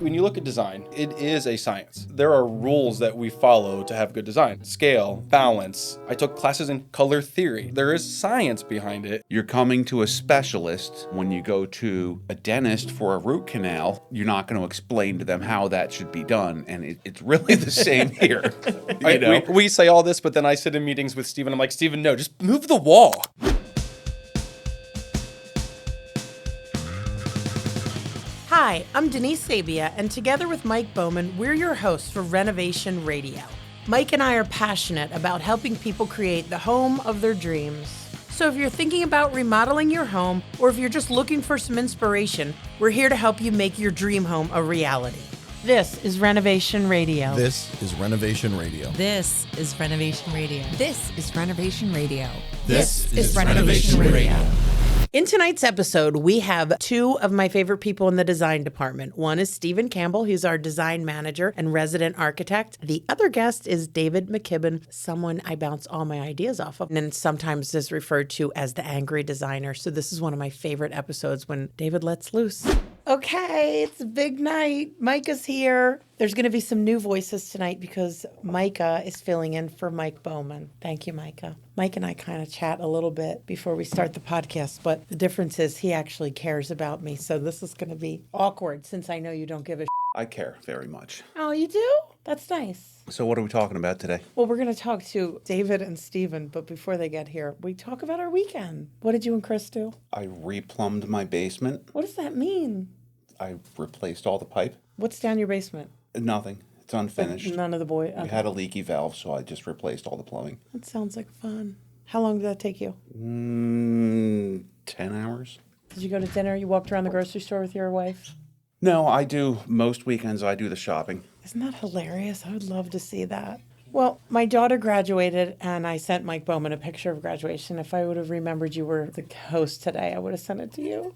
When you look at design, it is a science. There are rules that we follow to have good design. Scale, balance. I took classes in color theory. There is science behind it. You're coming to a specialist. When you go to a dentist for a root canal, you're not going to explain to them how that should be done. And it's really the same here. We say all this, but then I sit in meetings with Steven. I'm like, Steven, no, just move the wall. Hi, I'm Denise Sabia, and together with Mike Bowman, we're your hosts for Renovation Radio. Mike and I are passionate about helping people create the home of their dreams. So if you're thinking about remodeling your home, or if you're just looking for some inspiration, we're here to help you make your dream home a reality. This is Renovation Radio. This is Renovation Radio. This is Renovation Radio. This is Renovation Radio. This is Renovation Radio. In tonight's episode, we have two of my favorite people in the design department. One is Stephen Campbell, who's our design manager and resident architect. The other guest is David McKibben, someone I bounce all my ideas off of, and sometimes is referred to as the angry designer. So this is one of my favorite episodes when David lets loose. Okay, it's a big night. Micah's here. There's going to be some new voices tonight because Micah is filling in for Mike Bowman. Thank you, Micah. Mike and I kind of chat a little bit before we start the podcast, but the difference is he actually cares about me. So this is going to be awkward since I know you don't give a I care very much. Oh, you do? That's nice. So what are we talking about today? Well, we're going to talk to David and Steven, but before they get here, we talk about our weekend. What did you and Chris do? I replumbed my basement. What does that mean? I replaced all the pipe. What's down your basement? Nothing. It's unfinished. None of the boys. We had a leaky valve, so I just replaced all the plumbing. That sounds like fun. How long did that take you? 10 hours. Did you go to dinner? You walked around the grocery store with your wife? No, I do. Most weekends I do the shopping. Isn't that hilarious? I would love to see that. Well, my daughter graduated, and I sent Mike Bowman a picture of graduation. If I would have remembered you were the host today, I would have sent it to you.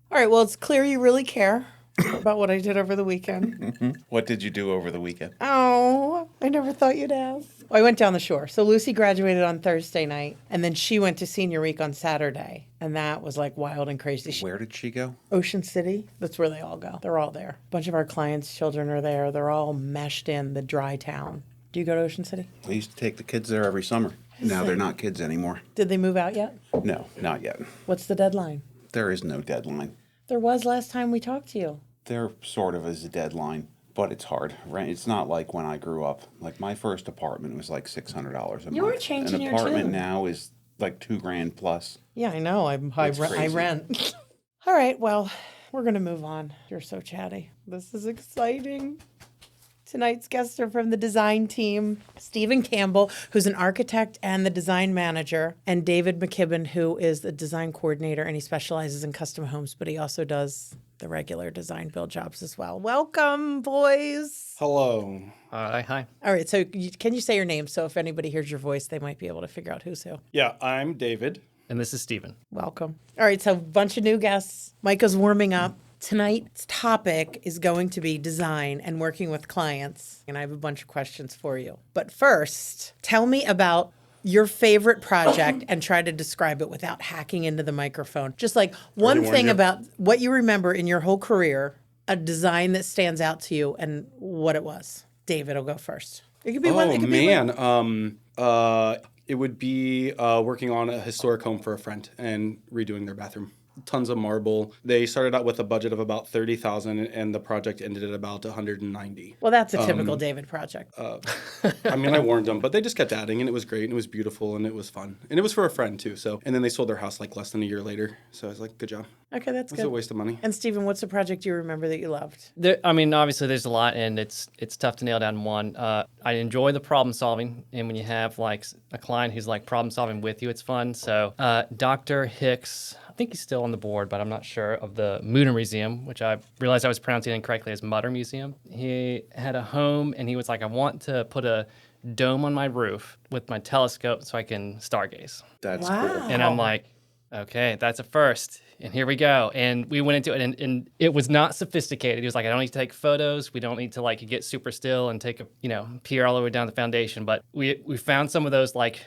All right, well, it's clear you really care about what I did over the weekend. What did you do over the weekend? Oh, I never thought you'd ask. Well, I went down the shore. So Lucy graduated on Thursday night, and then she went to senior week on Saturday, and that was like wild and crazy. Where did she go? Ocean City. That's where they all go. They're all there. A bunch of our clients' children are there. They're all meshed in the dry town. Do you go to Ocean City? I used to take the kids there every summer. Now they're not kids anymore. Did they move out yet? No, not yet. What's the deadline? There is no deadline. There was last time we talked to you. There sort of is a deadline, but it's hard. Right? It's not like when I grew up. Like my first apartment was like $600 a month. You were changing your An apartment tune. now is like $2,000 plus. Yeah, I know. I rent. All right, well, we're going to move on. You're so chatty. This is exciting. Tonight's guests are from the design team, Stephen Campbell, who's an architect and the design manager, and David McKibben, who is the design coordinator, and he specializes in custom homes, but he also does the regular design build jobs as well. Welcome, boys. Hello. Hi. All right, so can you say your name? So if anybody hears your voice, they might be able to figure out who's who. Yeah, I'm David. And this is Steven. Welcome. All right, so a bunch of new guests. Micah's warming up. Tonight's topic is going to be design and working with clients, and I have a bunch of questions for you. But first, tell me about your favorite project and try to describe it without hacking into the microphone. Just like one thing about what you remember in your whole career, a design that stands out to you and what it was. David will go first. It could be one. It could be it would be working on a historic home for a friend and redoing their bathroom. Tons of marble. They started out with a budget of about $30,000, and the project ended at about $190,000. Well, that's a typical David project. I mean, I warned them, but they just kept adding, and it was great, and it was beautiful, and it was fun, and it was for a friend too. So, and then they sold their house like less than a year later. So I was like, good job. Okay, that's good. It was a waste of money. And Stephen, what's a project you remember that you loved? Obviously, there's a lot, and it's tough to nail down one. I enjoy the problem solving, and when you have like a client who's like problem solving with you, it's fun. So, Dr. Hicks, I think he's still on the board, but I'm not sure, of the Mutter Museum, which I realized I was pronouncing it incorrectly as Mutter Museum. He had a home, and he was like, I want to put a dome on my roof with my telescope so I can stargaze. That's Wow. cool. And I'm like, okay, that's a first. And here we go. And we went into it, and it was not sophisticated. He was like, I don't need to take photos. We don't need to like get super still and take peer all the way down the foundation. But we found some of those like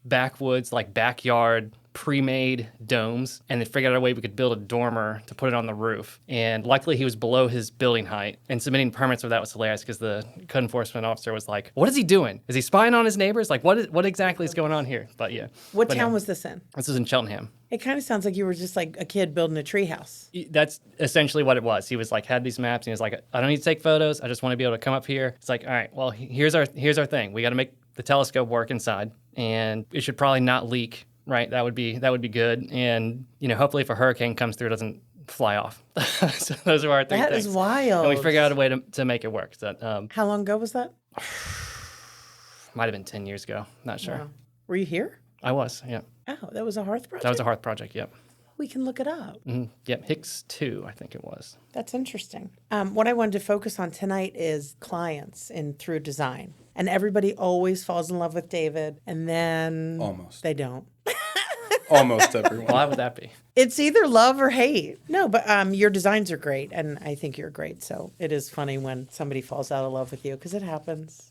backwoods, like backyard pre-made domes, and they figured out a way we could build a dormer to put it on the roof. And luckily he was below his building height, and submitting permits for that was hilarious because the code enforcement officer was like, what is he doing? Is he spying on his neighbors? Like, what exactly is going on here? But yeah. What But town no, was this in? this is in Cheltenham. It kind of sounds like you were just like a kid building a treehouse. That's essentially what it was. He was like, had these maps, and he was like, I don't need to take photos. I just want to be able to come up here. It's like, all right, well, here's our thing. We got to make the telescope work inside, and it should probably not leak, right? That would be good. And hopefully, if a hurricane comes through, it doesn't fly off. So those are our three That things. is wild. And we figured out a way to make it work. So, How long ago was that? might have been 10 years ago. Not sure. Wow. Were you here? I was, yeah. Oh, that was a hearth project? That was a hearth project, yep. We can look it up. Yep, Hicks 2, I think it was. That's interesting. What I wanted to focus on tonight is clients through design. And everybody always falls in love with David, and then Almost. they don't. Almost everyone. Why would that be? It's either love or hate. No, but your designs are great, and I think you're great. So it is funny when somebody falls out of love with you, because it happens.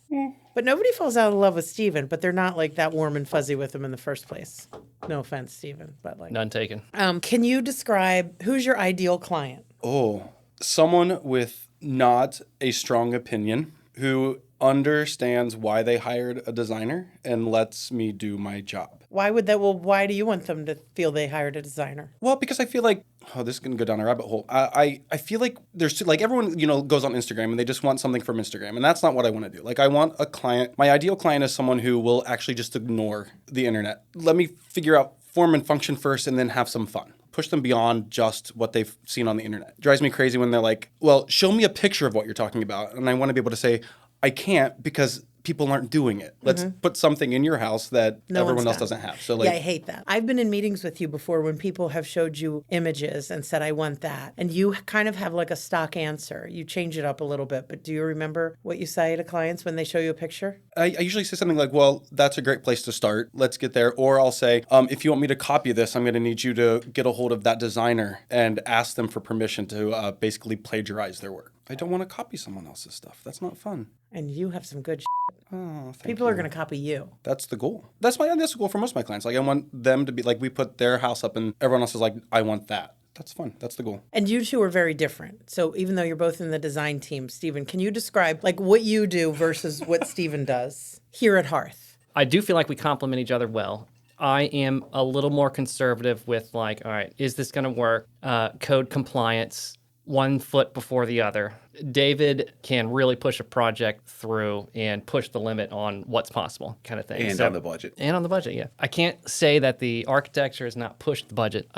But nobody falls out of love with Steven, but they're not like that warm and fuzzy with him in the first place. No offense, Steven, but like. None taken. Can you describe who's your ideal client? Oh, someone with not a strong opinion who understands why they hired a designer and lets me do my job. Why would that? Well, why do you want them to feel they hired a designer? Well, because I feel like, this is going to go down a rabbit hole. I feel like there's, like, everyone, goes on Instagram and they just want something from Instagram. And that's not what I want to do. Like, I want a client, my ideal client is someone who will actually just ignore the internet. Let me figure out form and function first and then have some fun. Push them beyond just what they've seen on the internet. It drives me crazy when they're like, well, show me a picture of what you're talking about. And I want to be able to say, I can't because people aren't doing it. Let's put something in your house that everyone else doesn't have. So, like, yeah, I hate that. I've been in meetings with you before when people have showed you images and said, I want that. And you kind of have like a stock answer. You change it up a little bit. But do you remember what you say to clients when they show you a picture? I usually say something like, well, that's a great place to start. Let's get there. Or I'll say, if you want me to copy this, I'm going to need you to get a hold of that designer and ask them for permission to basically plagiarize their work. I don't want to copy someone else's stuff. That's not fun. And you have some good Oh, thank People you. are going to copy you. That's the goal. That's the goal for most of my clients. Like, I want them to be like, we put their house up and everyone else is like, I want that. That's fun. That's the goal. And you two are very different. So even though you're both in the design team, Stephen, can you describe like what you do versus what Stephen does here at Hearth? I do feel like we complement each other well. I am a little more conservative with like, all right, is this going to work? Code compliance, one foot before the other. David can really push a project through and push the limit on what's possible, kind of thing. And on the budget. And on the budget, yeah. I can't say that the architecture has not pushed the budget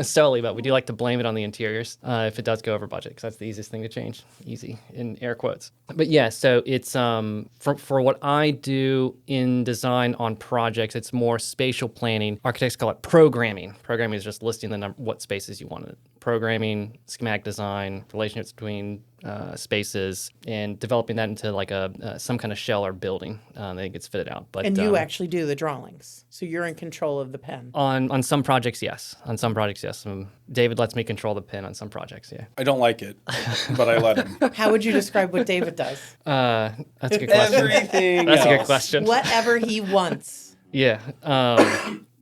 solely, but we do like to blame it on the interiors if it does go over budget, because that's the easiest thing to change. Easy, in air quotes. But yeah, so it's for what I do in design on projects, it's more spatial planning. Architects call it programming. Programming is just listing the what spaces you want. Programming, schematic design, relationships between spaces, and developing that into like some kind of shell or building that gets fitted out. But And you actually do the drawings, so you're in control of the pen. on some projects, yes. On some projects, yes. David lets me control the pen on some projects, yeah. I don't like it, but I let him. How would you describe what David does? That's a good question. Everything That's a good else. question. Whatever he wants. Yeah.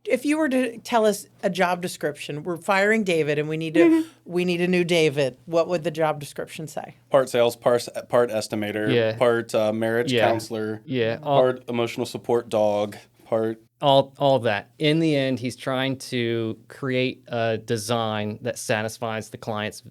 If you were to tell us a job description, we're firing David and we need a new David. What would the job description say? Part sales, part estimator, Yeah. part marriage Yeah. counselor, Yeah. part emotional support dog, part... All of that. In the end, he's trying to create a design that satisfies the client's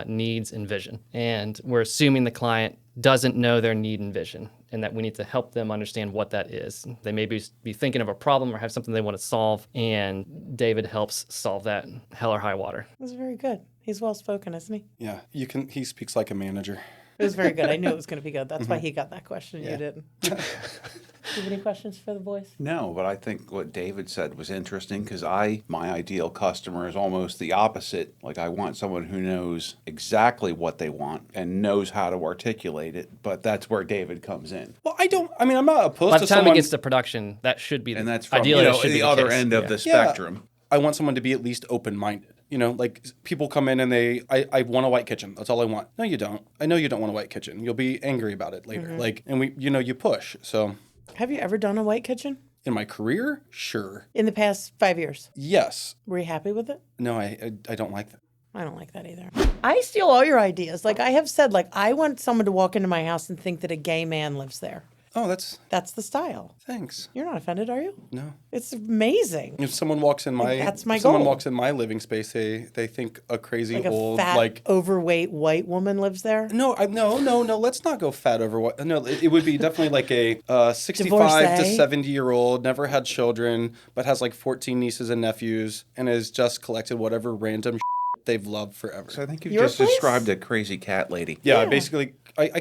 needs and vision. And we're assuming the client doesn't know their need and vision, and that we need to help them understand what that is. They may be thinking of a problem or have something they want to solve, and David helps solve that, hell or high water. That's very good. He's well spoken, isn't he? Yeah, he speaks like a manager. It was very good. I knew it was going to be good. That's why he got that question. You didn't. Do you have any questions for the boys? No, but I think what David said was interesting because my ideal customer is almost the opposite. Like, I want someone who knows exactly what they want and knows how to articulate it, but that's where David comes in. Well, I'm not opposed By to the time someone... it gets to production, that should be And that's from ideally that should be the other case. end of Yeah. the spectrum. I want someone to be at least open-minded. Like, people come in and I want a white kitchen. That's all I want. No, you don't. I know you don't want a white kitchen. You'll be angry about it later. And you push. So Have you ever done a white kitchen? In my career, sure. In the past 5 years. Yes. Were you happy with it? No, I don't like that. I don't like that either. I steal all your ideas. Like I have said, like I want someone to walk into my house and think that a gay man lives there. Oh, that's the style. thanks. You're not offended, are you? No. It's amazing. If someone walks in my That's my if someone goal. walks in my living space, they think a crazy Like a old fat, overweight white woman lives there. No, no. Let's not go fat over what. No, it would be definitely like a 65 to Divorcee. 70-year-old, never had children, but has like 14 nieces and nephews, and has just collected whatever random they've loved forever. So I think you've Your just place? described a crazy cat lady. Yeah, Yeah. basically, I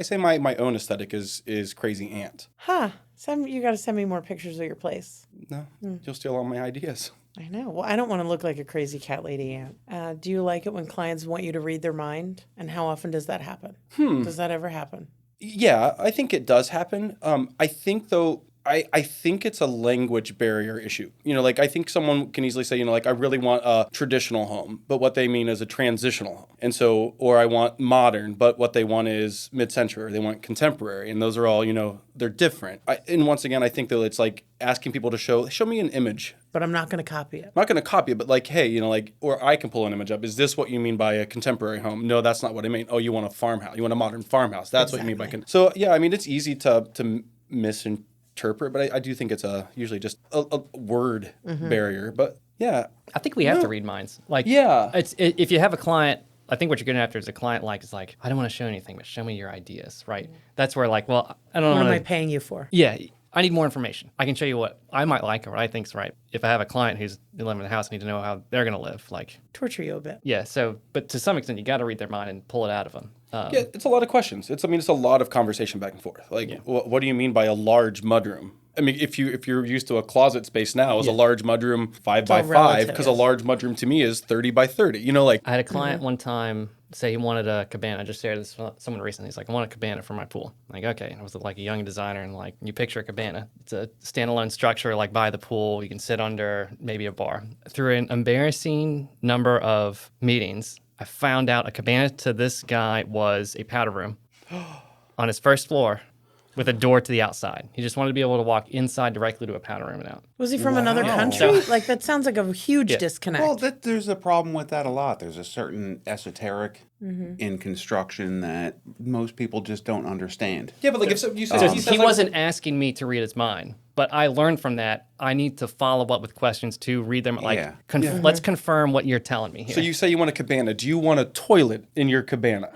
say my own aesthetic is crazy aunt. Huh. You got to send me more pictures of your place. No, you'll steal all my ideas. I know. Well, I don't want to look like a crazy cat lady aunt. Do you like it when clients want you to read their mind? And how often does that happen? Does that ever happen? Yeah, I think it does happen. I think though. I think it's a language barrier issue. Like I think someone can easily say, like I really want a traditional home, but what they mean is a transitional home. And so, or I want modern, but what they want is mid-century, or they want contemporary. And those are all, they're different. And once again, I think that it's like asking people to show me an image. But I'm not going to copy it. I'm not going to copy it, but like, hey, or I can pull an image up. Is this what you mean by a contemporary home? No, that's not what I mean. Oh, you want a farmhouse. You want a modern farmhouse. That's what you mean by So, yeah, I mean, it's easy to misinterpret, but I do think it's usually just a word barrier. But yeah, I think we have to read minds. Like, Yeah. if you have a client, I think what you're getting after is a client is like, I don't want to show anything, but show me your ideas, right? That's where like, well, I don't What am know. I paying you for? Yeah, I need more information. I can show you what I might like or what I think's right. If I have a client who's living in the house, I need to know how they're going to live. Like, Torture you a bit. yeah. So, but to some extent, you got to read their mind and pull it out of them. yeah, it's a lot of questions. It's a lot of conversation back and forth. Like, what do you mean by a large mudroom? I mean, if you're used to a closet space now, is a large mudroom 5 by all 5? relative. Because a large mudroom to me is 30 by 30. I had a client one time say he wanted a cabana. I just shared this with someone recently. He's like, I want a cabana for my pool. I'm like, okay. And I was like a young designer, and like, you picture a cabana. It's a standalone structure, like by the pool. You can sit under maybe a bar. Through an embarrassing number of meetings, I found out a cabana to this guy was a powder room on his first floor with a door to the outside. He just wanted to be able to walk inside directly to a powder room and out. Was he from another country? Like, that sounds like a huge disconnect. Well, there's a problem with that a lot. There's a certain esoteric in construction that most people just don't understand. Yeah, but like if you said So he wasn't asking me to read his mind, but I learned from that I need to follow up with questions to read them. Like, let's confirm what you're telling me here. So you say you want a cabana. Do you want a toilet in your cabana?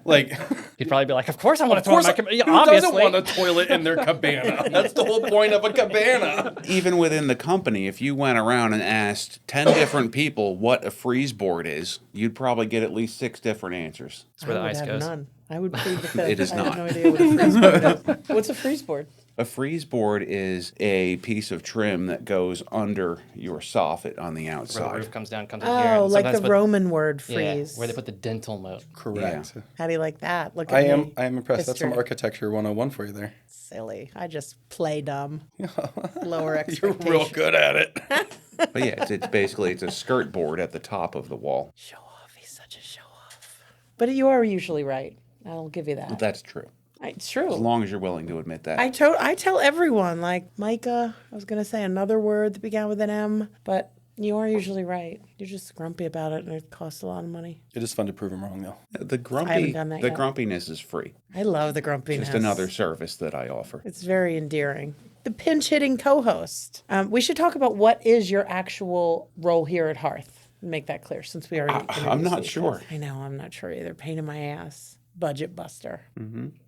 Like, He'd probably be like, of course I want to throw my cabana. Yeah, who obviously. doesn't want a toilet in their cabana? That's the whole point of a cabana. Even within the company, if you went around and asked 10 different people what a freeze board is, you'd probably get at least 6 different answers. That's where the I would ice have goes. none. I would plead the fifth. It is I not. have no idea what a freeze board is. What's a freeze board? A freeze board is a piece of trim that goes under your soffit on the Where the outside. roof comes down, comes in here. Oh, and like sometimes the Roman word Yeah, freeze. where they put the dental moat. Correct. How do you like that? Look at I me. am impressed. That's some History. architecture 101 for you there. Silly. I just play dumb. Lower You're expectations. real good at it. But yeah, it's basically a skirt board at the top of the wall. Show off. He's such a show off. But you are usually right. I'll give you that. That's true. It's true. As long as you're willing to admit that. I tell everyone, like, Micah, I was going to say another word that began with an M, but you are usually right. You're just grumpy about it, and it costs a lot of money. It is fun to prove him wrong, though. The haven't done that yet. grumpiness is free. I love the grumpiness. Just another service that I offer. It's very endearing. The pinch-hitting co-host. We should talk about what is your actual role here at Hearth. Make that clear, since we already I'm not introduced sure. I know, I'm not sure either. Pain in my ass. Budget buster.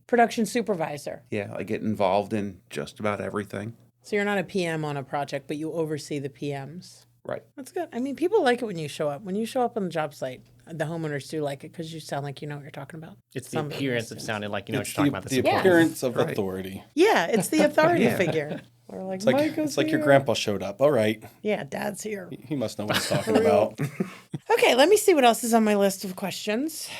Production supervisor. Yeah, I get involved in just about everything. So you're not a PM on a project, but you oversee the PMs. Right. That's good. I mean, people like it when you show up. When you show up on the job site, the homeowners do like it because you sound like you know what you're talking about. It's the Somebody appearance of understands. sounding like you know It's what you're talking about. the This appearance of Right. authority. Yeah, it's the authority figure. Or like, It's like your grandpa showed up. All right. Yeah, Dad's here. He must know what he's talking about. Okay, let me see what else is on my list of questions.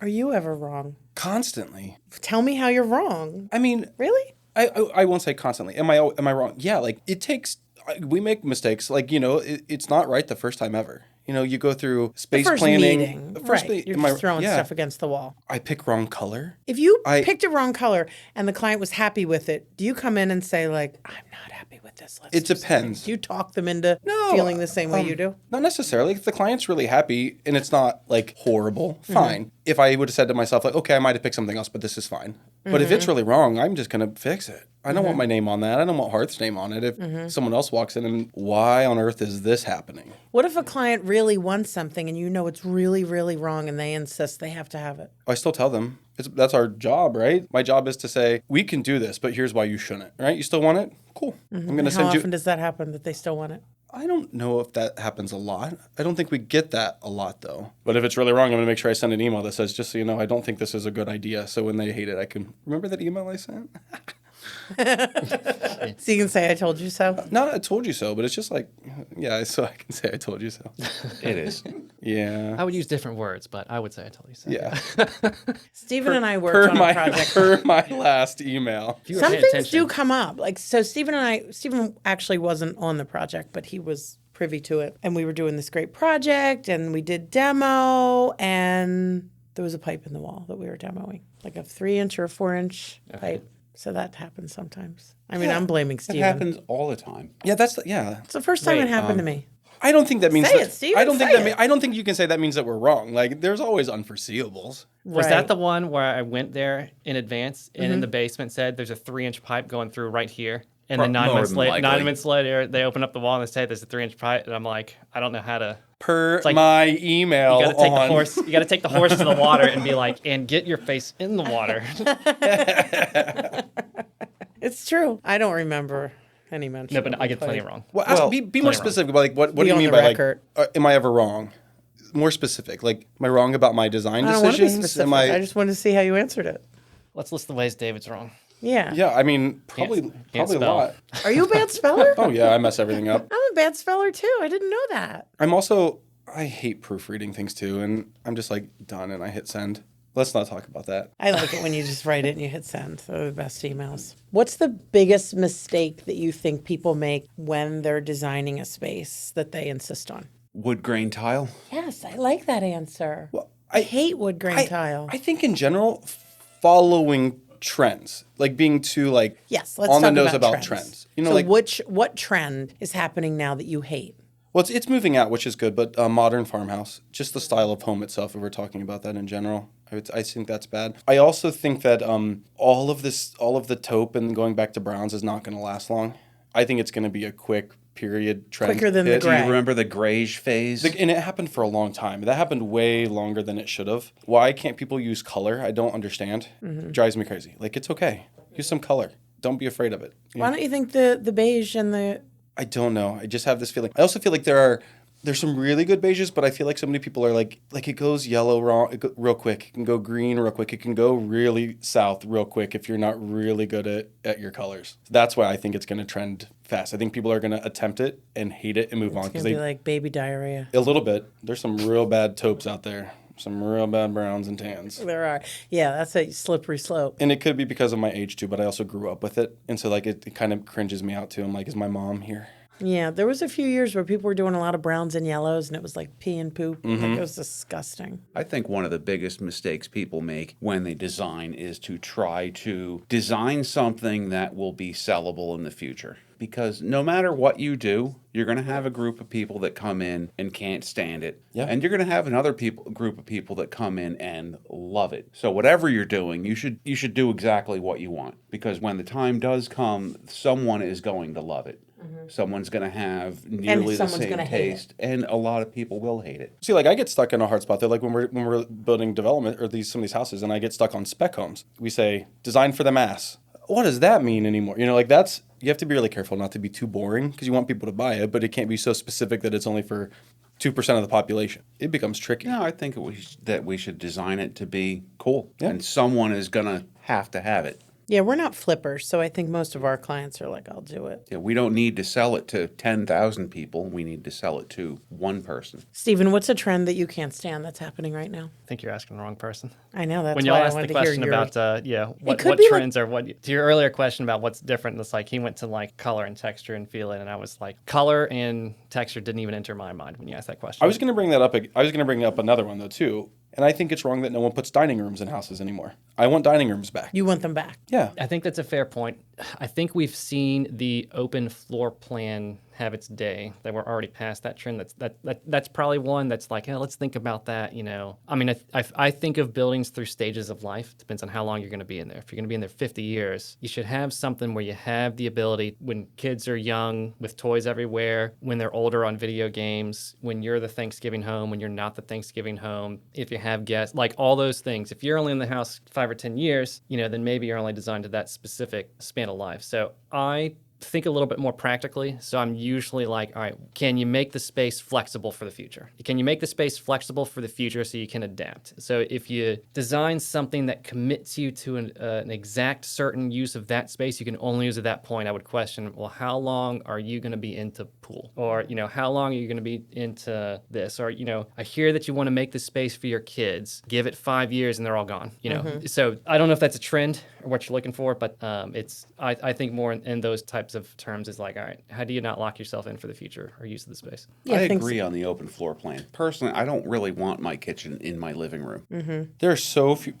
Are you ever wrong? Constantly. Tell me how you're wrong. I mean, Really? I won't say constantly. Am I wrong? Yeah, like it takes. We make mistakes. Like it's not right the first time ever. You know, you go through The space first planning. meeting, First right? meet- You're am I- just throwing yeah. stuff against the wall. I pick wrong color. If you I- picked a wrong color and the client was happy with it, do you come in and say like, "I'm not happy with this"? It do something"? depends. Do you talk them into No, feeling the same way you do? Not necessarily. If the client's really happy and it's not like horrible, Mm-hmm. fine. If I would have said to myself, like, okay, I might have picked something else, but this is fine. But if Mm-hmm. it's really wrong, I'm just going to fix it. I don't want my name on that. I don't want Hearth's name on it. If Mm-hmm. someone else walks in and why on earth is this happening? What if a client really wants something and you know it's really, really wrong and they insist they have to have it? I still tell them. That's our job, right? My job is to say, we can do this, but here's why you shouldn't, right? You still want it? Cool. I'm going to How send you. often does that happen that they still want it? I don't know if that happens a lot. I don't think we get that a lot, though. But if it's really wrong, I'm going to make sure I send an email that says, just so you know, I don't think this is a good idea. So when they hate it, I can remember that email I sent? So you can say, "I told you so." Not I told you so, but it's just like, yeah, so I can say I told you so. It is. Yeah. I would use different words, but I would say I told you so. Yeah. Stephen and I worked on a project. Per my last email. If you were Some paying things attention, do come up. Like, so Stephen actually wasn't on the project, but he was privy to it. And we were doing this great project and we did demo and there was a pipe in the wall that we were demoing, like a 3-inch or a 4-inch pipe. So that happens sometimes. I mean, I'm blaming It Stephen. happens all the time. Yeah, yeah. It's the first time Wait, it happened to me. I don't think that means Say that, it, Steven, I don't think say that it. I don't think you can say that means that we're wrong. Like there's always unforeseeables. was Right. that the one where I went there in advance and Mm-hmm. in the basement said there's a 3-inch pipe going through right here? And Pro- then 9 more months than later, likely. 9 months later, they open up the wall and they say there's a 3-inch pipe, and I'm like, I don't know how to. Per like- my email You got to take on the horse. You got to take the horse to the water and be like, and get your face in the water. It's true. I don't remember any mention. No, but of I a get plenty pipe. wrong. Well, Well, be more plenty wrong. specific. Like what Be do you on mean the by record. like am I ever wrong? More specific. Like am I wrong about my design I don't want to be decisions? specific. I just wanted to see how you answered it. Let's list the ways David's wrong. Yeah. Yeah, I mean probably Can't a spell. lot. Are you a bad speller? Oh yeah, I mess everything up. I'm a bad speller too. I didn't know that. I hate proofreading things too, and I'm just like done and I hit send. Let's not talk about that. I like it when you just write it and you hit send. They're the best emails. What's the biggest mistake that you think people make when they're designing a space that they insist on? Wood grain tile. Yes, I like that answer. Well, I hate wood grain tile. I think in general, following trends, like being too like Yes, let's on the talk nose about about trends. You know, so like what trend is happening now that you hate? well, it's moving out, which is good, but modern farmhouse, just the style of home itself. If we're talking about that in general, I think that's bad. I also think that all of the taupe and going back to browns is not going to last long. I think it's going to be a quick period trend. Quicker than the hit. Do you gray. remember the grayish phase? And it happened for a long time. That happened way longer than it should have. Why can't people use color? I don't understand. Drives me crazy. Like, it's okay. Use some color. Don't be afraid of it. Why don't you think the beige and the I don't know. I just have this feeling. I also feel like there's some really good beiges, but I feel like so many people are like it goes yellow real quick. It can go green real quick. It can go really south real quick if you're not really good at your colors. That's why I think it's going to trend fast. I think people are going to attempt it and hate it and move on it's because gonna be like baby diarrhea. a little bit. There's some real bad taupes out there. Some real bad browns and tans. There are. Yeah, that's a slippery slope. And it could be because of my age too, but I also grew up with it. And so like it kind of cringes me out too. I'm like, is my mom here? Yeah, there was a few years where people were doing a lot of browns and yellows, and it was like pee and poop. Like, it was disgusting. I think one of the biggest mistakes people make when they design is to try to design something that will be sellable in the future. Because no matter what you do, you're going to have a group of people that come in and can't stand it. Yeah. And you're going to have another group of people that come in and love it. So whatever you're doing, you should do exactly what you want. Because when the time does come, someone is going to love it. Someone's going to have nearly the someone's same gonna hate it. taste, and a lot of people will hate it. See, like I get stuck in a hard spot there. Like when we're building development or some of these houses, and I get stuck on spec homes. We say design for the mass. What does that mean anymore? You know, like you have to be really careful not to be too boring because you want people to buy it, but it can't be so specific that it's only for 2% of the population. It becomes tricky. No, I think that we should design it to be cool, Yeah. and someone is going to have it. Yeah, we're not flippers, so I think most of our clients are like, I'll do it. Yeah, we don't need to sell it to 10,000 people. We need to sell it to one person. Stephen, what's a trend that you can't stand that's happening right now? I think you're asking the wrong person. I know, that's When y'all why I asked wanted the to hear question your... about what could be trends are what to your earlier question about what's different, it's like he went to like color and texture and feeling, and I was like, color and texture didn't even enter my mind when you asked that question. I was going to bring that up. I was going to bring up another one though too. And I think it's wrong that no one puts dining rooms in houses anymore. I want dining rooms back. You want them back? Yeah. I think that's a fair point. I think we've seen the open floor plan have its day. That we're already past that trend. That's probably one that's like, hey, let's think about that. I mean, I think of buildings through stages of life. Depends on how long you're going to be in there. If you're going to be in there 50 years, you should have something where you have the ability when kids are young with toys everywhere, when they're older on video games, when you're the Thanksgiving home, when you're not the Thanksgiving home, if you have guests, like all those things. If you're only in the house 5 or 10 years, then maybe you're only designed to that specific span of life. So I think a little bit more practically. So I'm usually like, all right, can you make the space flexible for the future? Can you make the space flexible for the future so you can adapt? So if you design something that commits you to an exact certain use of that space, you can only use at that point, I would question, well, how long are you going to be into pool? Or, how long are you going to be into this? Or, I hear that you want to make the space for your kids. Give it 5 years and they're all gone. So I don't know if that's a trend or what you're looking for, but I think more in those types of terms is like, all right, how do you not lock yourself in for the future or use of the space? Yeah, I agree on the open floor plan. Personally, I don't really want my kitchen in my living room. Mm-hmm. There are so few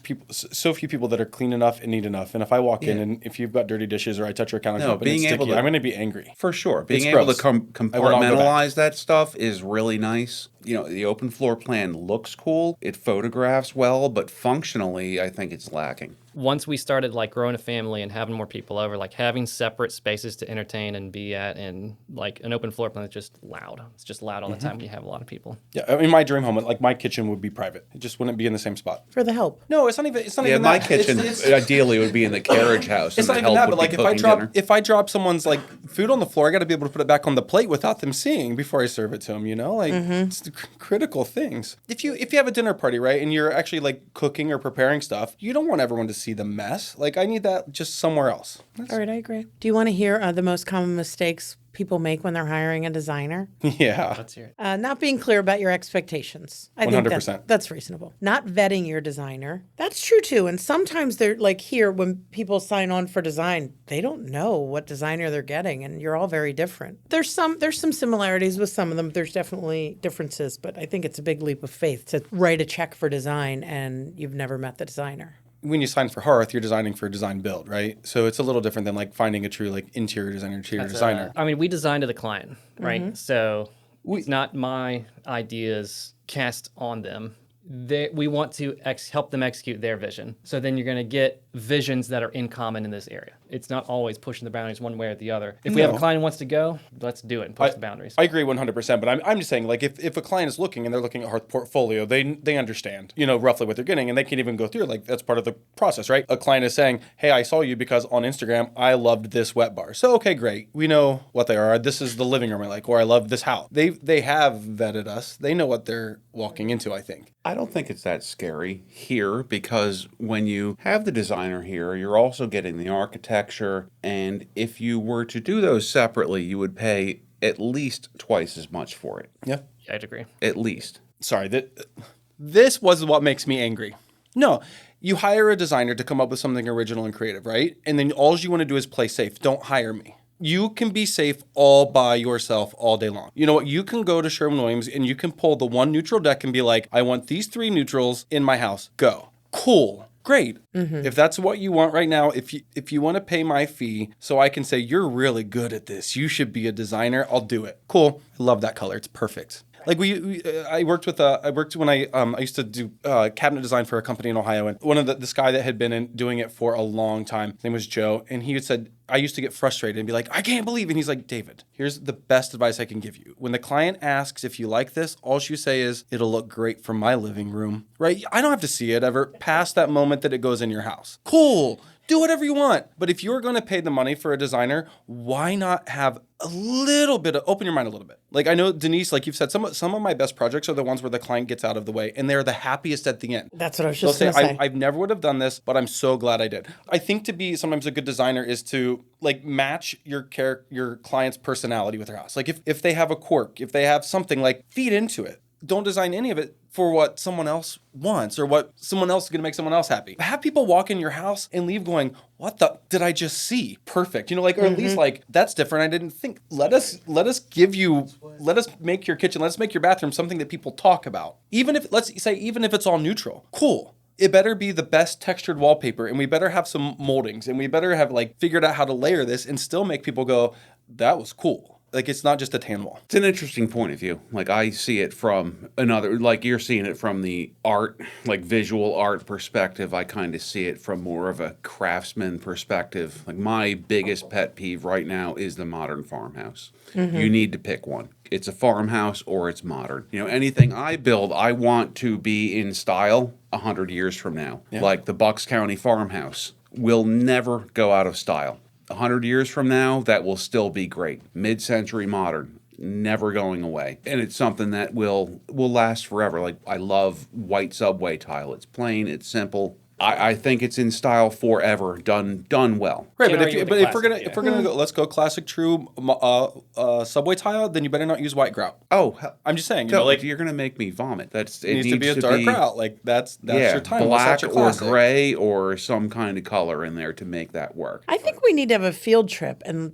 people that are clean enough and neat enough. And if I walk in and if you've got dirty dishes or I touch your countertop and it's sticky, I'm going to be angry. For sure. Being It's able gross. to compartmentalize that stuff is really nice. The open floor plan looks cool. It photographs well, but functionally, I think it's lacking. Once we started like growing a family and having more people over, like having separate spaces to entertain and be at, and like an open floor plan is just loud. It's just loud all the time when you have a lot of people. Yeah, I mean, my dream home, like my kitchen would be private. It just wouldn't be in the same spot. For the help. No, it's not even. It's not Yeah, even my that. kitchen It's ideally would be in the carriage house. It's and not the even help that, would but be like cooking dinner. if I drop someone's like food on the floor, I got to be able to put it back on the plate without them seeing before I serve it to them. It's the critical things. If you have a dinner party, right, and you're actually like cooking or preparing stuff, you don't want everyone to see the mess. Like I need that just somewhere else. All right, I agree. Do you want to hear the most common mistakes people make when they're hiring a designer? Yeah. Let's hear it. Not being clear about your expectations. I think 100%. that's reasonable. Not vetting your designer. That's true too. And sometimes they're like here, when people sign on for design, they don't know what designer they're getting, and you're all very different. There's some similarities with some of them. There's definitely differences, but I think it's a big leap of faith to write a check for design and you've never met the designer. When you sign for Hearth, you're designing for design build, right? So it's a little different than like finding a true like interior designer. I mean, we designed to the client, right? So it's not my ideas cast on them. We want to help them execute their vision. So then you're going to get visions that are in common in this area. It's not always pushing the boundaries one way or the other. If we have a client who wants to go, let's do it and push the boundaries. I agree 100%, but I'm just saying, like, if a client is looking and they're looking at Hearth portfolio, they understand, roughly what they're getting, and they can even go through, like, that's part of the process, right? A client is saying, hey, I saw you because on Instagram, I loved this wet bar. So, okay, great. We know what they are. This is the living room I like, or I love this house. They have vetted us. They know what they're walking into, I think. I don't think it's that scary here, because when you have the designer here, you're also getting the architecture, and if you were to do those separately, you would pay at least twice as much for it. Yeah. I'd agree. At least. Sorry, this was what makes me angry. No, you hire a designer to come up with something original and creative, right? And then all you want to do is play safe. Don't hire me. You can be safe all by yourself all day long. You know what? You can go to Sherwin-Williams and you can pull the one neutral deck and be like, I want these 3 neutrals in my house. Go. Cool. Great. Mm-hmm. If that's what you want right now, if you want to pay my fee so I can say you're really good at this, you should be a designer, I'll do it. Cool. I love that color. It's perfect. Like I used to do cabinet design for a company in Ohio, and one of this guy that had been doing it for a long time, his name was Joe, and he had said, I used to get frustrated and be like, I can't believe it. And he's like, David, here's the best advice I can give you. When the client asks if you like this, all you say is, it'll look great from my living room, right? I don't have to see it ever past that moment that it goes in your house. Cool. Do whatever you want. But if you're going to pay the money for a designer, why not have a little bit of, open your mind a little bit. Like I know, Denise, like you've said, some of my best projects are the ones where the client gets out of the way and they're the happiest at the end. That's what I was They'll just going to say. I never would have done this, but I'm so glad I did. I think to be sometimes a good designer is to like match your client's personality with their house. Like if they have a quirk, if they have something, like feed into it. Don't design any of it for what someone else wants or what someone else is going to make someone else happy. Have people walk in your house and leave going, what the did I just see? Perfect. You know, like, or at least like, that's different. I didn't think. Let us make your kitchen, let's make your bathroom something that people talk about. Even if it's all neutral. Cool. It better be the best textured wallpaper, and we better have some moldings, and we better have like figured out how to layer this and still make people go, that was cool. Like, it's not just a tan wall. It's an interesting point of view. Like, I see it from another, like you're seeing it from the art, like visual art perspective. I kind of see it from more of a craftsman perspective. Like, my biggest pet peeve right now is the modern farmhouse. Mm-hmm. You need to pick one. It's a farmhouse or it's modern. You know, anything I build, I want to be in style 100 years from now. Yeah. Like the Bucks County farmhouse will never go out of style. 100 years from now, that will still be great. Mid-century modern, never going away. And it's something that will last forever. Like, I love white subway tile. It's plain, it's simple. I think it's in style forever, done well. Right, but if we're gonna go, let's go classic true subway tile. Then you better not use white grout. Oh, I'm just saying, like you're gonna make me vomit. It needs to be a dark grout. Like that's your time. Black your or gray or some kind of color in there to make that work. I think we need to have a field trip and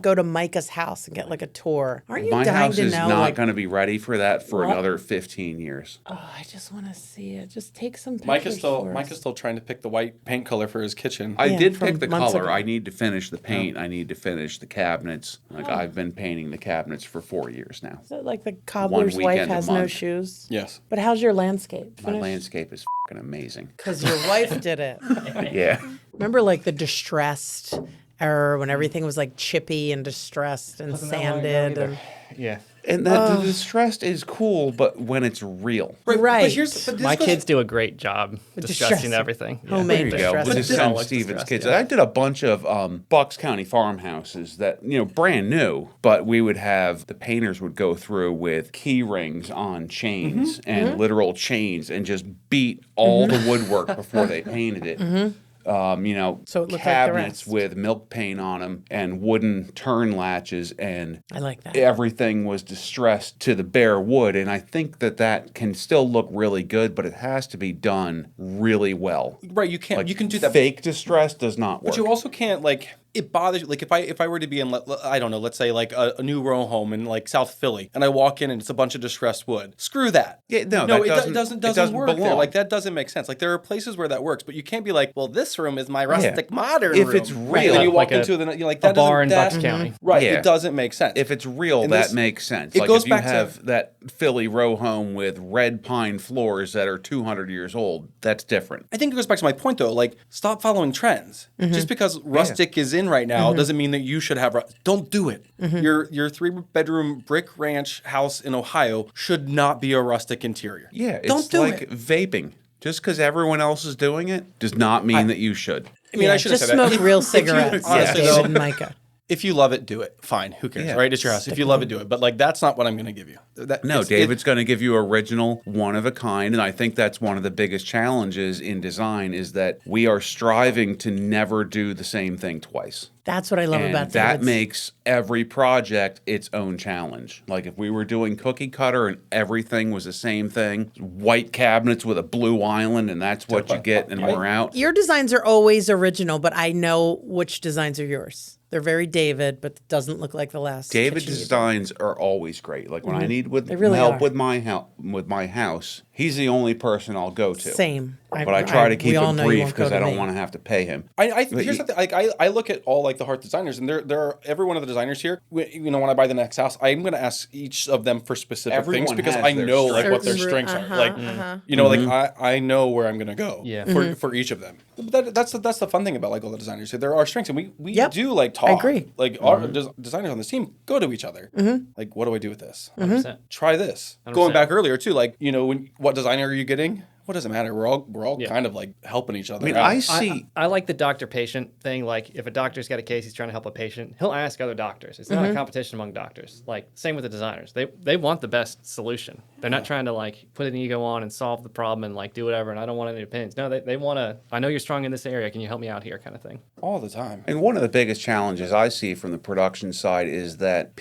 go to Micah's house and get like a tour. Aren't you My dying house to is know? not going to be ready for that for another 15 years. Oh, I just want to see it. Just take some pictures. Micah's still trying to pick the white paint color for his kitchen. I did pick the color. Ago. I need to finish the paint. I need to finish the cabinets. Like I've been painting the cabinets for 4 years now. Is it like the cobbler's wife has no shoes? Yes. But how's your landscape? My landscape is fucking amazing. Because your wife did it. Yeah. Remember like the distressed era when everything was like chippy and distressed and sanded? And... Yeah. And that the distressed is cool, but when it's real. Right. But my kids do a great job discussing everything. Homemade There you go. With his son Steven's kids. I did a bunch of Bucks County farmhouses that, brand new, but we would have, the painters would go through with key rings on chains and literal chains and just beat all the woodwork before they painted it. So it cabinets with milk paint on them and wooden turn latches, and I like that. Everything was distressed to the bare wood, and I think that can still look really good, but it has to be done really well. Right, you can't. You can do that. Fake distress does not work. But you also can't it bothers you. Like if I were to be in, I don't know, let's say like a new row home in like South Philly, and I walk in and it's a bunch of distressed wood. Screw that. Yeah, it doesn't work belong there. Like that doesn't make sense. Like there are places where that works, but you can't be like, well, this room is my rustic modern if room. It's real, right. Then you walk like into a bar in Bucks County. Right. It doesn't make sense. If it's real, that makes sense. It goes if back you have that Philly row home with red pine floors that are 200 years old, that's different. I think it goes back to my point though. Like, stop following trends. Just because rustic is in right now doesn't mean that you should have. Don't do it. Your 3-bedroom brick ranch house in Ohio should not be a rustic interior. Yeah, it's like vaping. Just because everyone else is doing it does not mean that you should. I mean, I should have just said that. smoke real cigarettes, honestly, David and Micah. If you love it, do it. Fine. Who cares, right? It's your house. If you love it, do it. But that's not what I'm going to give you. David's going to give you original, one of a kind. And I think that's one of the biggest challenges in design is that we are striving to never do the same thing twice. That's what I love about David's. That makes every project its own challenge. Like if we were doing cookie cutter and everything was the same thing, white cabinets with a blue island, and that's what you get, and we're out. Your designs are always original, but I know which designs are yours. They're very David, but it doesn't look like the last. David designs are always great. Like when I need help with my house, he's the only person I'll go to. Same. But I try to keep it brief because I don't want to have to pay him. Here's something. I look at all the hearth designers, and there are every one of the designers here. When I buy the next house, I'm going to ask each of them for specific things because I know what their strengths are. I know where I'm going to go for each of them. But that's the fun thing about all the designers. There are strengths, and we do talk. I agree. Our designers on this team go to each other. What do I do with this? 100%. Try this. 100%. Going back earlier too, what designer are you getting? what does it matter? We're all kind of like helping each other. I mean, out. I see. I like the doctor-patient thing. Like, if a doctor's got a case, he's trying to help a patient, he'll ask other doctors. It's not a competition among doctors. Like, same with the designers. They want the best solution. They're not trying to, like, put an ego on and solve the problem and, like, do whatever, and I don't want any opinions. No, they want to, I know you're strong in this area. Can you help me out here kind of thing? all the time. And one of the biggest challenges I see from the production side is that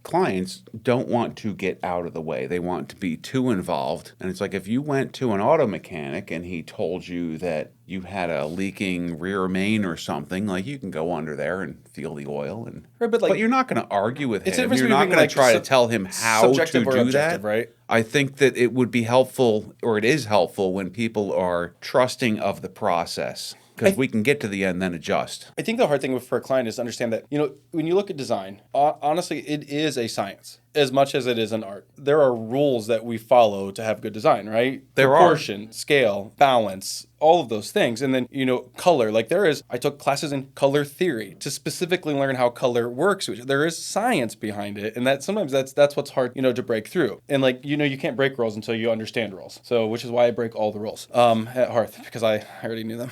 clients don't want to get out of the way. They want to be too involved. And it's like if you went to an auto mechanic and he told you that you had a leaking rear main or something, like you can go under there and feel the oil. And Right, but, like, but you're not going to argue with it's the him. difference You're not between, going like, to try to tell him how to subjective or do objective, that. right? I think that it would be helpful, or it is helpful, when people are trusting of the process. Because we can get to the end, then adjust. I think the hard thing for a client is to understand that, when you look at design, honestly, it is a science as much as it is an art. There are rules that we follow to have good design, right? There are. Proportion, scale, balance, all of those things. And then, color. Like I took classes in color theory to specifically learn how color works. There is science behind it. And that sometimes that's what's hard, to break through. And you can't break rules until you understand rules. So, which is why I break all the rules at Hearth, because I already knew them.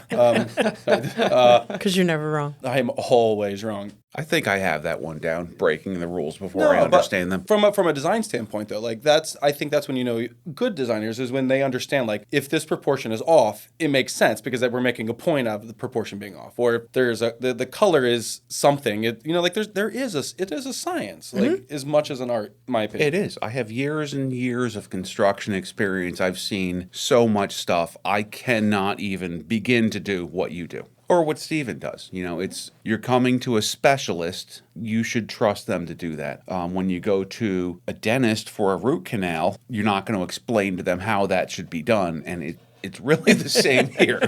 Because you're never wrong. I am always wrong. I think I have that one down, breaking the rules before I understand them. From a design standpoint, though, I think that's when good designers is when they understand, like, if this proportion is off, it makes sense because we're making a point of the proportion being off. Or if there's the color is something, it is a science, like as much as an art, in my opinion. It is. I have years and years of construction experience. I've seen so much stuff. I cannot even begin to do what you do. Or what Steven does. You're coming to a specialist. You should trust them to do that. When you go to a dentist for a root canal, you're not going to explain to them how that should be done. And it's really the same here.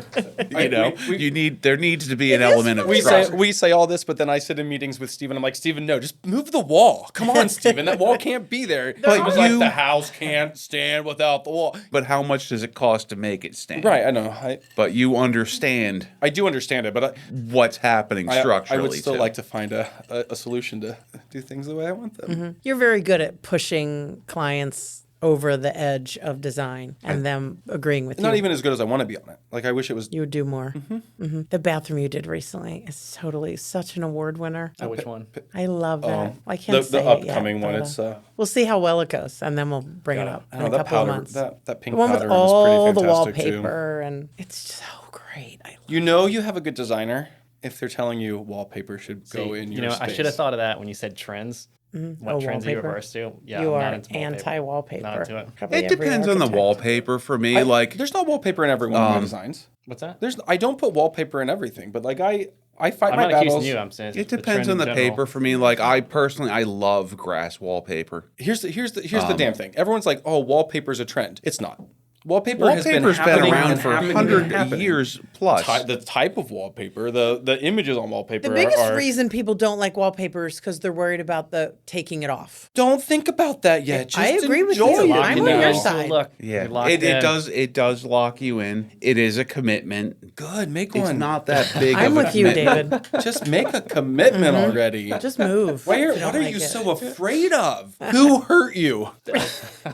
There needs to be an element of trust. We say all this, but then I sit in meetings with Steven. I'm like, Steven, no, just move the wall. Come on, Steven, that wall can't be there. But like, the house can't stand without the wall. But how much does it cost to make it stand? Right, I know. But you understand. I do understand it, but what's happening structurally. I would still like to find a solution to do things the way I want them. You're very good at pushing clients over the edge of design and them agreeing with you. Not even as good as I want to be on it. Like, I wish it was. You would do more. The bathroom you did recently is totally such an award winner. Oh, which one? I love that. I can't say the upcoming it yet, one. but, It's we'll see how well it goes, and then we'll bring it up in a that couple of powder, months. that pink The one with powder all is the pretty fantastic wallpaper, and it's so great. I You have a good designer if they're telling you wallpaper should go in your space. I should have thought of that when you said trends. What trends you reverse to? Yeah, you I'm are not into anti-wallpaper. Not into it. Probably It every depends on the architect. wallpaper for me. There's not wallpaper in every one of my designs. What's that? I don't put wallpaper in everything, but I fight I'm my not battles. accusing you. I'm saying It depends on the paper for me. Like, I love grass wallpaper. Here's the damn thing. Everyone's like, "Oh, wallpaper's a trend." It's not. Wallpaper's been around for 100 years plus. The type of wallpaper, the images on wallpaper. The biggest are, reason people don't like wallpaper is because they're worried about the taking it off. Don't think about that yet. Just I agree with enjoy you. it, I'm on your side. Look, Yeah, you're locked it in. does lock you in. It is a commitment. Good, make It's one. not that big. I'm of a with you, commitment. David. Just make a commitment already. Just move. What if are don't you like so it. afraid of? Who hurt you?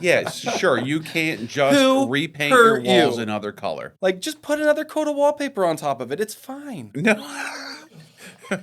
Yes, sure. You can't just Who repaint your hurt walls you? another color. Like, just put another coat of wallpaper on top of it. It's fine. No.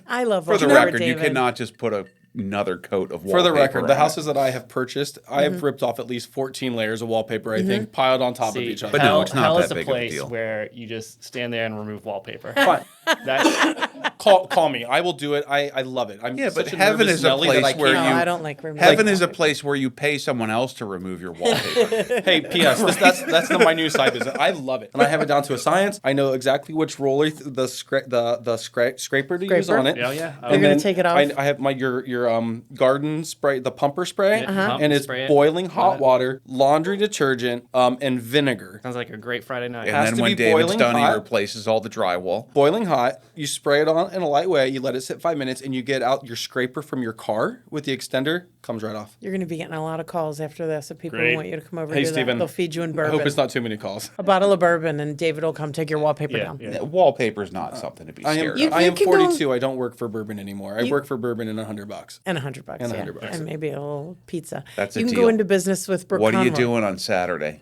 I love For the wallpaper, record, David. you cannot just put another coat of wallpaper. For the record, the on houses that I have purchased, I have ripped off at least 14 layers of wallpaper, I think, piled on top of each other. But no, it's not hell that is a big of a place deal. where you just stand there and remove wallpaper. Fine. That's Call me. I will do it. I love it. I'm Yeah, but such a heaven nervous is a Nelly that place I where No, can't- I don't like removing. Heaven is a place where you pay someone else to remove your wallpaper. Hey, P.S. That's my new side business. I love it, and I have it down to a science. I know exactly which roller, the scraper to use on it. Yeah, yeah. And You're gonna then take it off? I have your garden spray, the pumper spray, Pump and it's spray it. boiling Love hot it. water, laundry detergent, and vinegar. sounds like a great Friday night. And Has then to when be David's boiling done, he hot. replaces all the drywall. Boiling hot. You spray it on in a light way. You let it sit 5 minutes, and you get out your scraper from your car with the extender. Comes right off. You're going to be getting a lot of calls after this of people Great. who want you to come over Hey, and do Steven. that. They'll feed you in I bourbon. hope it's not too many calls. A bottle of bourbon, and David will come take your wallpaper Yeah, down. yeah. Wallpaper's not something to be I scared am, of. I am can go- 42. I don't work for bourbon anymore. I work for bourbon and $100. And $100, And yeah. $100. And maybe a little pizza. That's a You can deal. go into business with Brooke What are you Conwell. doing on Saturday?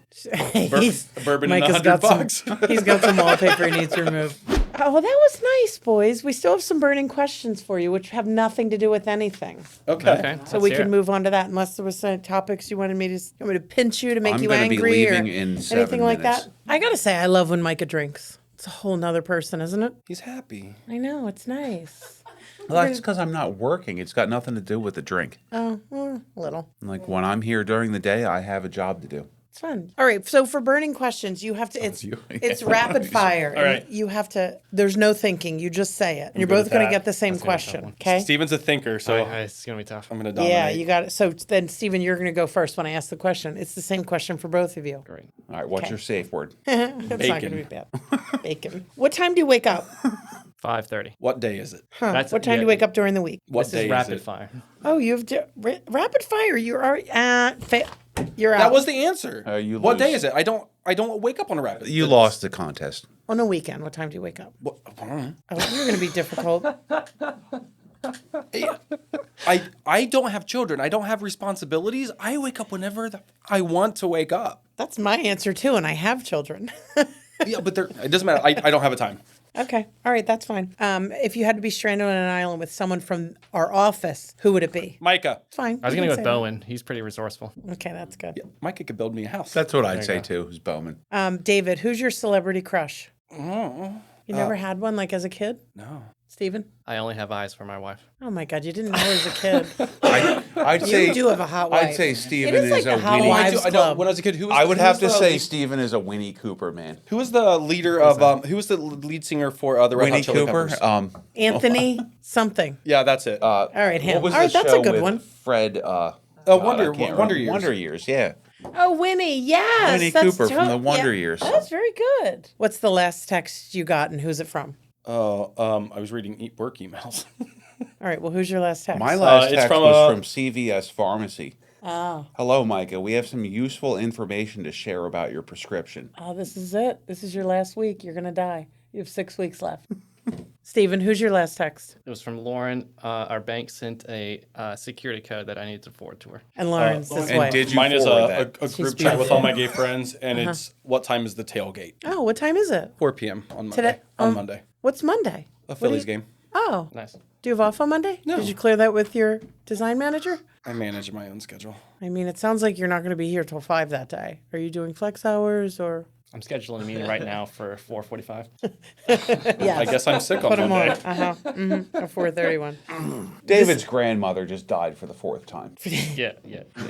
Bourbon Mike and has got $100. He's got some wallpaper he needs to remove. Oh, well, that was nice, boys. We still have some burning questions for you, which have nothing to do with anything. Okay. So we can move on to that, unless there was some topics you wanted me to pinch you to make I'm you gonna be angry leaving or in 7 anything like minutes. that. I gotta say, I love when Micah drinks. It's a whole nother person, isn't it? He's happy. I know, it's nice. Well, that's because I'm not working. It's got nothing to do with the drink. Oh, well, a little. Like when I'm here during the day, I have a job to do. It's fun. All right, so for burning questions, you have to. It's rapid fire. All right. And you have to. There's no thinking. You just say it, and you're good both with going to that. get the same That's gonna be a tough question. one. Okay. Steven's a thinker, so It's gonna be tough. I'm going to dominate. Yeah, you got it. So then, Steven, you're going to go first when I ask the question. It's the same question for both of you. Great. All right, what's Okay. your safe word? It's not going to Bacon. be bad. Bacon. What time do you wake up? 5:30. What day is it? Huh. That's- What time do yeah. you wake up during the week? What This day is is rapid it? fire. Oh, you have rapid fire. You're already. You're out. That was the answer. You What day lose. is it? I don't wake up on a rapid. You lost the contest. on a weekend. What time do you wake up? What? Oh, you're going to be difficult. I don't have children. I don't have responsibilities. I wake up whenever I want to wake up. That's my answer too, and I have children. Yeah, but it doesn't matter. I don't have a time. Okay. All right. That's fine. If you had to be stranded on an island with someone from our office, who would it be? Micah. It's fine. I was You gonna can go say with Bowen. He's pretty resourceful. that. Okay, that's good. Micah could build me a house. That's what I'd say too, is Bowman. David, who's your celebrity crush? Oh, You never had one like as a kid? no. Steven? I only have eyes for my wife. Oh my God, you didn't know as a kid. I'd You say do have a hot wife. I'd say Steven It is like is the a hot Winnie. wives I club. when I was a kid, who was I would who have was to the say lead- Steven is a Winnie Cooper man. Who was the leader of who was the lead singer for the Red Winnie Hot Chili Cooper. Peppers? Anthony something. Yeah, that's it. All right, him. What was All right, the that's show a good with one. Fred. Wonder Years. Wonder Years. Yeah. Oh, Winnie, yes. Winnie that's Cooper from the Wonder Years. That's very good. What's the last text you got and who's it from? I was reading work emails. All right, well, who's your last text? My last it's text from, was from CVS Pharmacy. Oh. Hello, Micah. We have some useful information to share about your prescription. Oh, this is it. This is your last week. You're going to die. You have 6 weeks left. Steven, who's your last text? It was from Lauren. Our bank sent a security code that I needed to forward to her. And Lauren's this And way. did you Mine is forward a that? group chat with all my gay friends, and it's what time is the tailgate? Oh, what time is it? 4 p.m. on Monday. Today? On Monday. What's Monday? A Phillies game. Oh. Nice. Do you have off on Monday? No. Did you clear that with your design manager? I manage my own schedule. I mean, it sounds like you're not going to be here till 5 that day. Are you doing flex hours or? I'm scheduling a meeting right now for 4:45. Yeah. I guess I'm sick on Put them on. Monday. A 4:31. David's grandmother just died for the 4th time. Yeah.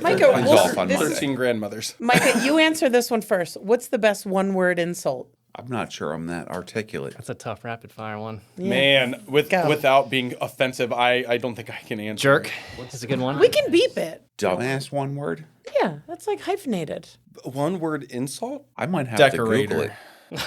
Micah, It's all fun this- Monday. 13 grandmothers. Micah, you answer this one first. What's the best one-word insult? I'm not sure I'm that articulate. That's a tough rapid fire one. Man, Go. without being offensive, I don't think I can answer. Jerk. it. Is a good one. We can beep it. Dumbass one word? Yeah, that's like hyphenated. One word insult? I might have Decorator. to Google it.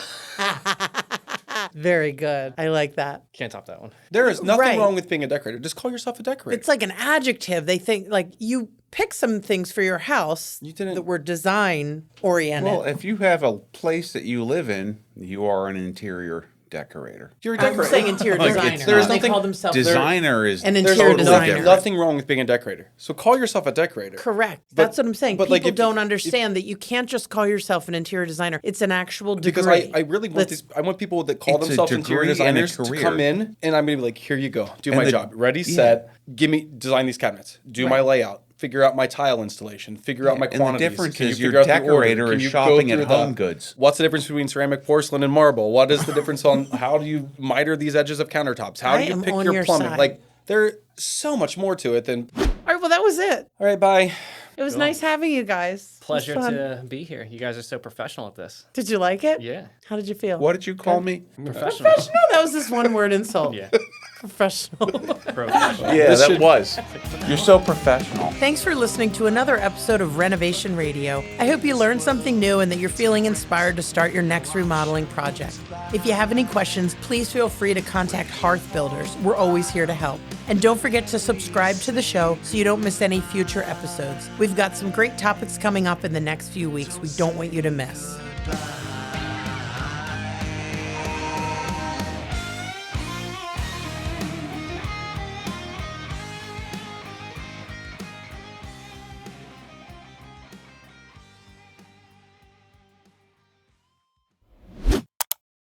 Very good. I like that. Can't top that one. There is nothing Right. wrong with being a decorator. Just call yourself a decorator. It's like an adjective. They think like you pick some things for your house You didn't- that were design oriented. Well, if you have a place that you live in, you are an interior decorator. You're a I'm decorator. saying interior Like, designer. it's There's they nothing- call themselves Designer is an There's interior totally designer. different. nothing wrong with being a decorator. So call yourself a decorator. Correct. That's what I'm saying. but, People like, if- don't understand that you can't just call yourself an interior designer. It's an actual degree. Because I really want That's- I want people that call It's a themselves interior degree and a designers to career. come in, and I'm gonna be like, here you go, do And my the- job, ready, set, design these cabinets, do my layout, figure out my tile installation, figure out my and the quantities. difference Can you is your figure out the order? decorator Can is you shopping go at through Home Goods. What's the difference between ceramic, porcelain, and marble? What is the difference on how do you miter these edges of countertops? How I do you am pick on your your plumbing? side. Like there's so much more to it than. All right, well, that was it. All right, bye. It was nice having you guys. It was Pleasure fun. to be here. You guys are so professional at this. Did you like it? Yeah. How did you feel? What did you call me? Professional. Professional? That was just one word insult. Yeah. Professional. Professional. Yeah, that was. You're so professional. Thanks for listening to another episode of Renovation Radio. I hope you learned something new and that you're feeling inspired to start your next remodeling project. If you have any questions, please feel free to contact Hearth Builders. We're always here to help. And don't forget to subscribe to the show so you don't miss any future episodes. We've got some great topics coming up in the next few weeks we don't want you to miss.